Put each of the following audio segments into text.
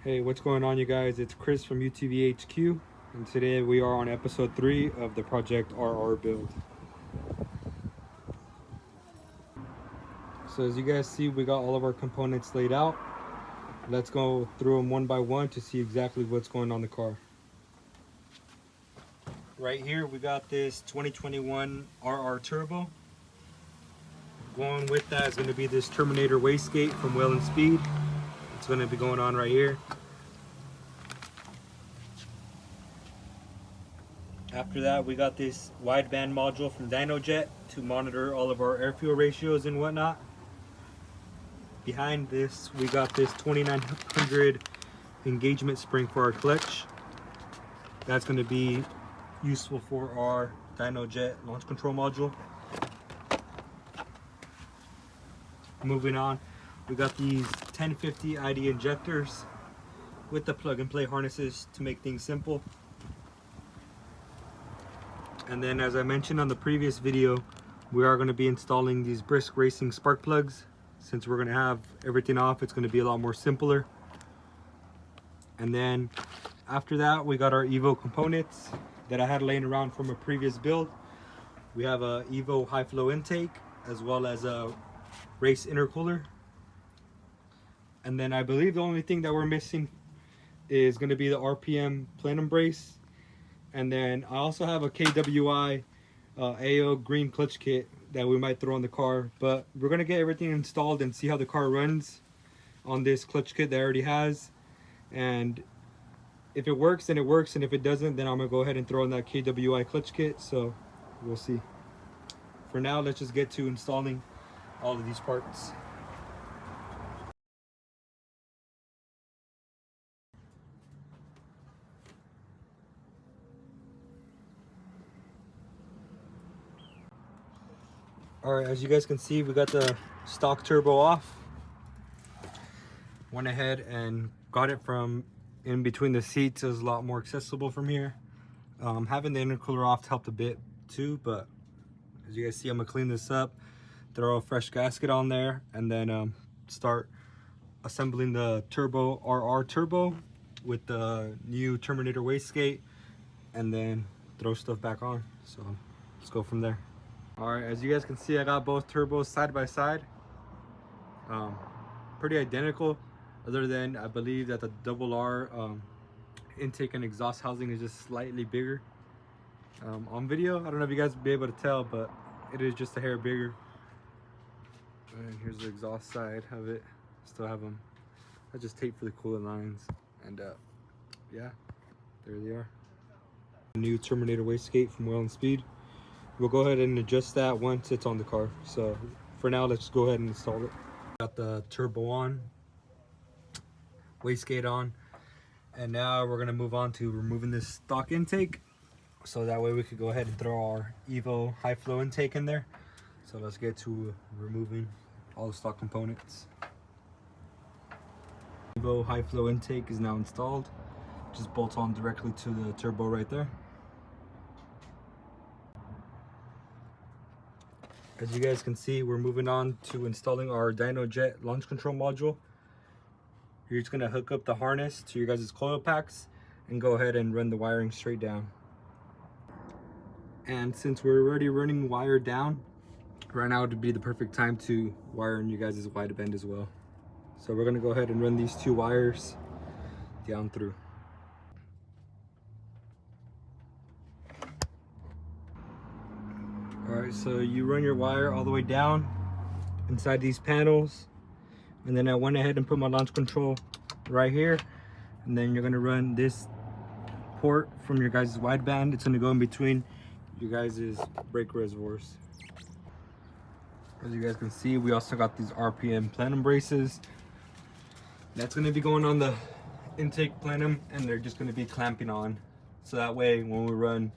Hey, what's going on, you guys? It's Chris from UTV HQ, and today we are on episode 3 of the Project RR build. So as you guys see, we got all of our components laid out. Let's go through them one by one to see exactly what's going on the car. Right here, we got this 2021 RR Turbo. Going with that is going to be this Terminator wastegate from Whalenspeed. It's going to be going on right here. After that, we got this wideband module from DynoJet to monitor all of our air fuel ratios and whatnot. Behind this, we got this 2900 engagement spring for our clutch. That's going to be useful for our DynoJet launch control module. Moving on, we got these 1050 ID injectors with the plug and play harnesses to make things simple. And then, as I mentioned on the previous video, we are going to be installing these Brisk Racing spark plugs. Since we're going to have everything off, it's going to be a lot more simpler. And then after that, we got our Evo components that I had laying around from a previous build. We have a Evo high flow intake as well as a race intercooler. And then I believe the only thing that we're missing is going to be the RPM plenum brace. And then I also have a KWI AO green clutch kit that we might throw on the car, but we're gonna get everything installed and see how the car runs on this clutch kit that it already has. And if it works, then it works, and if it doesn't, then I'm gonna go ahead and throw in that KWI clutch kit. So we'll see. For now, let's just get to installing all of these parts. Alright, as you guys can see, we got the stock turbo off. Went ahead and got it from in between the seats. It was a lot more accessible from here. Having the intercooler off helped a bit too, but as you guys see, I'm gonna clean this up, throw a fresh gasket on there, and then start assembling the turbo RR turbo with the new Terminator wastegate, and then throw stuff back on. So let's go from there. All right, as you guys can see, I got both turbos side by side. Pretty identical, other than I believe that the double R intake and exhaust housing is just slightly bigger. On video, I don't know if you guys will be able to tell, but it is just a hair bigger. And here's the exhaust side of it. Still have them. I just tape for the coolant lines, and yeah, there they are. New Terminator wastegate from Whalenspeed. We'll go ahead and adjust that once it's on the car. So for now, let's go ahead and install it. Got the turbo on, wastegate on, and now we're gonna move on to removing this stock intake, so that way we could go ahead and throw our Evo high flow intake in there. So let's get to removing all the stock components. Evo high flow intake is now installed. Just bolts on directly to the turbo right there. As you guys can see, we're moving on to installing our DynoJet launch control module. You're just gonna hook up the harness to your guys' coil packs and go ahead and run the wiring straight down. And since we're already running wire down, right now would be the perfect time to wire in your guys' wideband as well. So we're gonna go ahead and run these 2 wires down through. Alright, so you run your wire all the way down inside these panels, and then I went ahead and put my launch control right here, and then you're going to run this port from your guys' wideband. It's going to go in between you guys' brake reservoirs. As you guys can see, we also got these RPM plenum braces. That's going to be going on the intake plenum, and they're just going to be clamping on, so that way when we run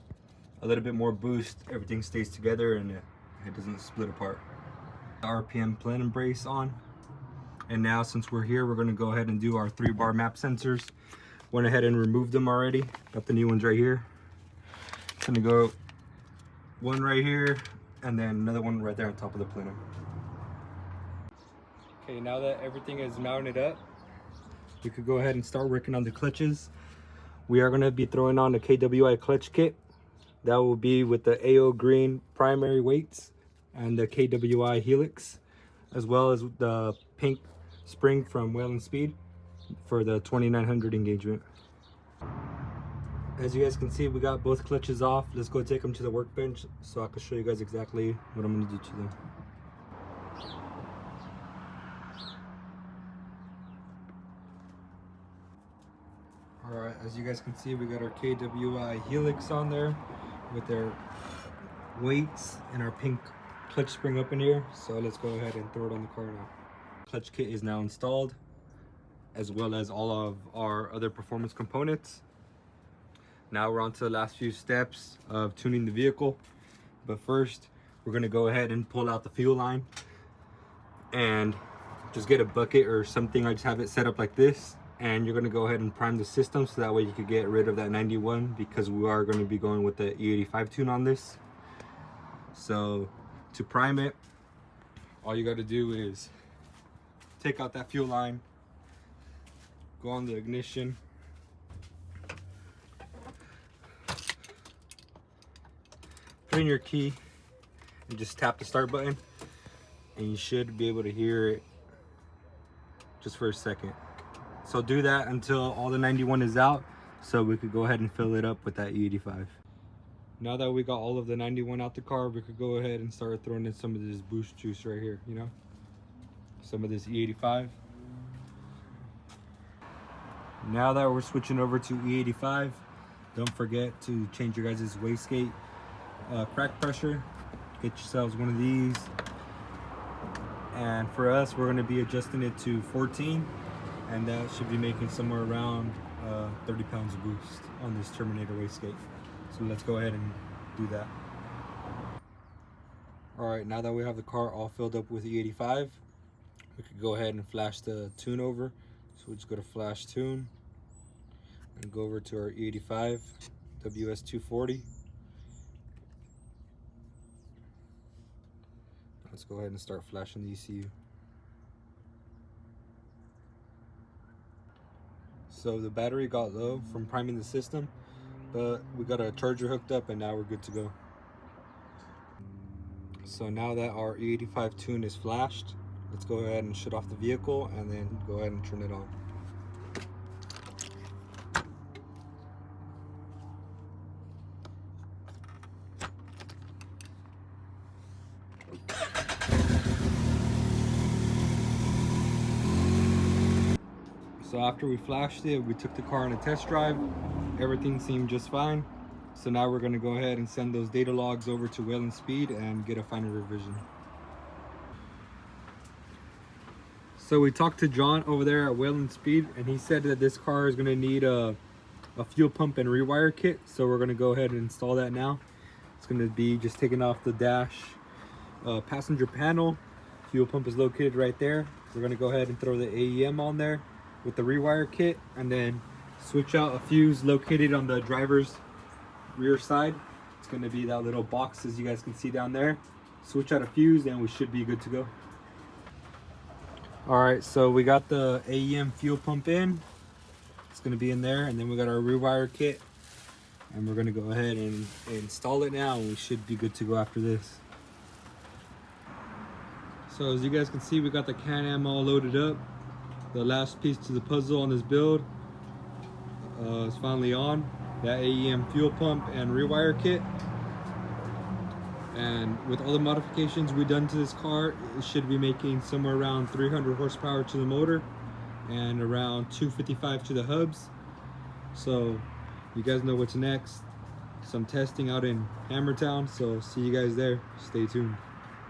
a little bit more boost, everything stays together and it doesn't split apart. RPM plenum brace on, and now since we're here, we're going to go ahead and do our 3-bar map sensors. Went ahead and removed them already. Got the new ones right here. It's going to go one right here, and then another one right there on top of the plenum. Okay, now that everything is mounted up, we could go ahead and start working on the clutches. We are going to be throwing on the KWI clutch kit. That will be with the AO green primary weights and the KWI helix, as well as the pink spring from Whalenspeed for the 2900 engagement. As you guys can see, we got both clutches off. Let's go take them to the workbench so I can show you guys exactly what I'm going to do to them. Alright, as you guys can see, we got our KWI helix on there with their weights and our pink clutch spring up in here. So let's go ahead and throw it on the car now. Clutch kit is now installed, as well as all of our other performance components. Now we're on to the last few steps of tuning the vehicle. But first, we're going to go ahead and pull out the fuel line and just get a bucket or something. I just have it set up like this. And you're going to go ahead and prime the system so that way you could get rid of that 91, because we are going to be going with the E85 tune on this. So to prime it, all you got to do is take out that fuel line, go on the ignition, put in your key, and just tap the start button, and you should be able to hear it just for a second. So do that until all the 91 is out, so we could go ahead and fill it up with that E85. Now that we got all of the 91 out the car, we could go ahead and start throwing in some of this boost juice right here, you know? Some of this E85. Now that we're switching over to E85, don't forget to change your guys' wastegate crack pressure. Get yourselves one of these. And for us, we're gonna be adjusting it to 14. And that should be making somewhere around 30 pounds of boost on this Terminator wastegate. So let's go ahead and do that. All right, now that we have the car all filled up with E85, we could go ahead and flash the tune over. So we just go to flash tune and go over to our E85 WS240. Let's go ahead and start flashing the ECU. So the battery got low from priming the system, but we got a charger hooked up and now we're good to go. So now that our E85 tune is flashed, let's go ahead and shut off the vehicle and then go ahead and turn it on. So after we flashed it, we took the car on a test drive. Everything seemed just fine. So now we're gonna go ahead and send those data logs over to Whalenspeed and get a final revision. So we talked to John over there at Whalenspeed, and he said that this car is gonna need a fuel pump and rewire kit. So we're gonna go ahead and install that now. It's gonna be just taking off the dash passenger panel. Fuel pump is located right there. We're gonna go ahead and throw the AEM on there with the rewire kit, and then switch out a fuse located on the driver's rear side. It's going to be that little box, as you guys can see down there. Switch out a fuse and we should be good to go. All right, so we got the AEM fuel pump in. It's going to be in there, and then we got our rewire kit, and we're going to go ahead and install it now, and we should be good to go after this. So as you guys can see, we got the Canam all loaded up. The last piece to the puzzle on this build is finally on. That AEM fuel pump and rewire kit. And with all the modifications we've done to this car, it should be making somewhere around 300 horsepower to the motor and around 255 to the hubs. So you guys know what's next. Some testing out in Hammertown. So see you guys there. Stay tuned.